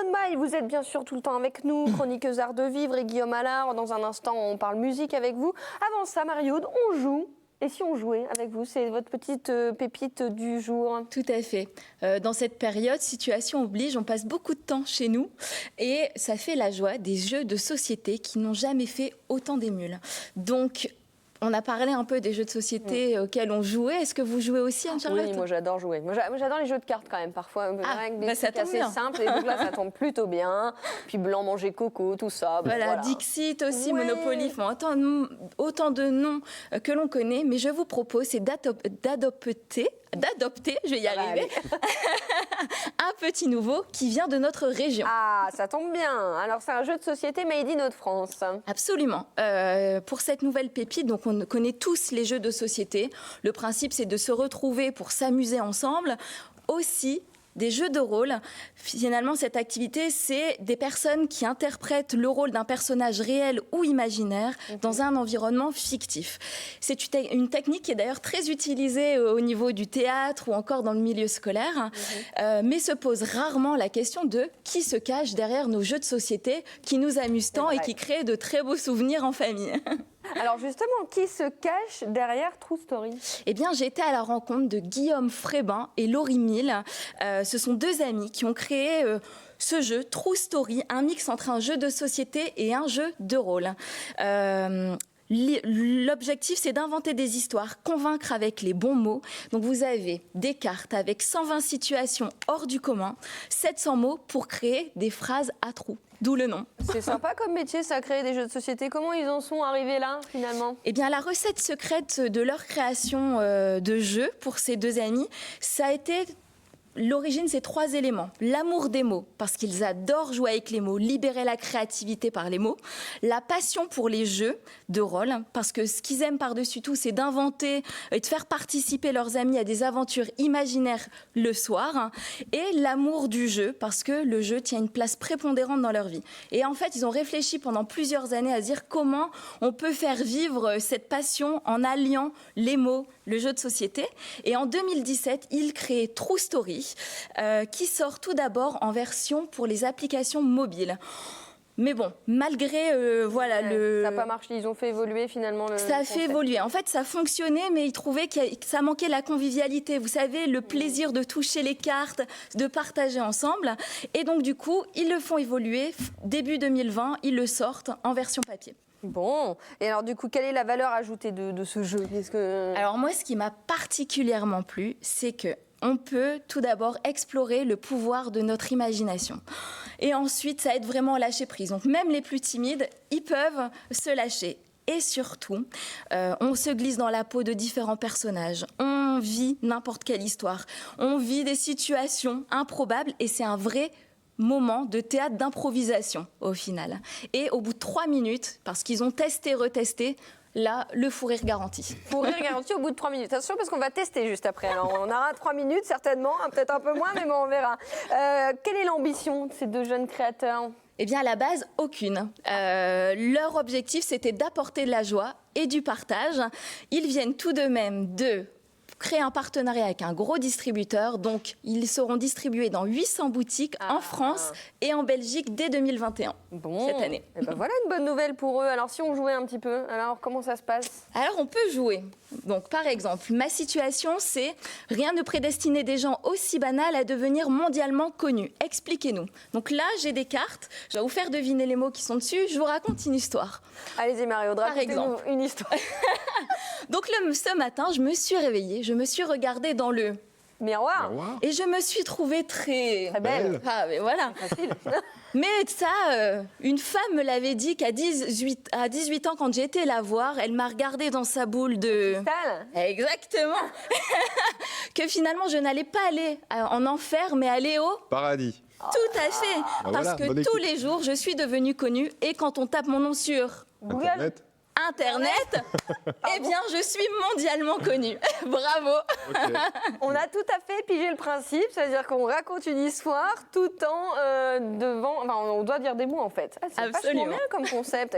Marion Maille, vous êtes bien sûr tout le temps avec nous, chroniqueuse art de vivre, et Guillaume Allard. Dans un instant, on parle musique avec vous. Avant ça, Marie-Aude, on joue. Et si on jouait avec vous, c'est votre petite pépite du jour. Tout à fait. Dans cette période, situation oblige, on passe beaucoup de temps chez nous et ça fait la joie des jeux de société qui n'ont jamais fait autant d'émules. Donc, on a parlé un peu des jeux de société auxquels on jouait. Est-ce que vous jouez aussi, Anne-Charlotte ? Oui, moi j'adore jouer. Moi j'adore les jeux de cartes quand même, parfois. Avec des ça trucs tombe assez bien. simples. Et donc là, ça tombe plutôt bien. Puis blanc, manger coco, tout ça. Voilà, Dixit aussi, Ouais. Monopoly, font autant de noms que l'on connaît. Mais je vous propose, c'est d'adopter, je vais y arriver, un petit nouveau qui vient de notre région. Ah, ça tombe bien. Alors c'est un jeu de société made in Hauts-de-France. Absolument. Pour cette nouvelle pépite, donc on connaît tous les jeux de société. Le principe, c'est de se retrouver pour s'amuser ensemble. Aussi, des jeux de rôle. Finalement, cette activité, c'est des personnes qui interprètent le rôle d'un personnage réel ou imaginaire dans un environnement fictif. C'est une technique qui est d'ailleurs très utilisée au niveau du théâtre ou encore dans le milieu scolaire, mais se pose rarement la question de qui se cache derrière nos jeux de société qui nous amusent tant et qui créent de très beaux souvenirs en famille. Alors justement, qui se cache derrière True Story ? Eh bien, j'ai été à la rencontre de Guillaume Frébin et Laurie Mille. Ce sont deux amis qui ont créé ce jeu, True Story, un mix entre un jeu de société et un jeu de rôle. L'objectif, c'est d'inventer des histoires, convaincre avec les bons mots. Donc, vous avez des cartes avec 120 situations hors du commun, 700 mots pour créer des phrases à trous. D'où le nom. C'est sympa comme métier, ça, créer des jeux de société. Comment ils en sont arrivés là, finalement ? Eh bien, la recette secrète de leur création de jeu pour ces deux amis, ça a été... L'origine, c'est 3 éléments. L'amour des mots, parce qu'ils adorent jouer avec les mots, libérer la créativité par les mots. La passion pour les jeux de rôle, parce que ce qu'ils aiment par-dessus tout, c'est d'inventer et de faire participer leurs amis à des aventures imaginaires le soir. Et l'amour du jeu, parce que le jeu tient une place prépondérante dans leur vie. Et en fait, ils ont réfléchi pendant plusieurs années à se dire comment on peut faire vivre cette passion en alliant les mots, le jeu de société. Et en 2017, ils créent True Story, qui sort tout d'abord en version pour les applications mobiles. Mais bon, malgré Ça n'a pas marché, ils ont fait évoluer finalement le Ça a fait concept. évoluer. En fait, ça fonctionnait, mais ils trouvaient que ça manquait la convivialité. Vous savez, le plaisir de toucher les cartes, de partager ensemble. Et donc, du coup, ils le font évoluer. Début 2020, ils le sortent en version papier. Bon, et alors du coup, quelle est la valeur ajoutée de ce jeu ? Alors moi, ce qui m'a particulièrement plu, c'est que on peut tout d'abord explorer le pouvoir de notre imagination. Et ensuite, ça aide vraiment à lâcher prise. Donc même les plus timides, ils peuvent se lâcher. Et surtout, on se glisse dans la peau de différents personnages. On vit n'importe quelle histoire. On vit des situations improbables et c'est un vrai moment de théâtre d'improvisation au final. Et au bout de 3 minutes, parce qu'ils ont testé, retesté, là, le fou rire garanti. Fou rire garanti au bout de 3 minutes. Attention, parce qu'on va tester juste après. Alors, on aura 3 minutes, certainement, peut-être un peu moins, mais bon, on verra. Quelle est l'ambition de ces deux jeunes créateurs ? Eh bien, à la base, aucune. Leur objectif, c'était d'apporter de la joie et du partage. Ils viennent tout de même de créer un partenariat avec un gros distributeur. Donc, ils seront distribués dans 800 boutiques en France et en Belgique dès 2021, cette année. Et ben voilà une bonne nouvelle pour eux. Alors, si on jouait un petit peu, alors comment ça se passe ? Alors, on peut jouer. Donc, par exemple, ma situation, c'est rien ne prédestinait des gens aussi banals à devenir mondialement connus. Expliquez-nous. Donc là, j'ai des cartes. Je vais vous faire deviner les mots qui sont dessus. Je vous raconte une histoire. Allez-y, Marie-Aude, racontez-nous une histoire. Donc, ce matin, je me suis réveillée. Je me suis regardée dans le Miroir. et je me suis trouvée très belle. Ah, mais voilà. Facile. Mais ça, une femme me l'avait dit qu'à 18 ans, quand j'ai été la voir, elle m'a regardée dans sa boule de... Cristal. Exactement. Que finalement, je n'allais pas aller en enfer, mais aller au... Paradis. Tout à fait. Parce voilà, que bonne tous écoute. les jours, je suis devenue connue. Et quand on tape mon nom sur Internet. Internet, eh bien, je suis mondialement connue. Bravo. Ok. On a tout à fait pigé le principe, c'est-à-dire qu'on raconte une histoire tout en devant... Enfin, on doit dire des mots, en fait. Ah, c'est vachement Absolument. bien comme concept.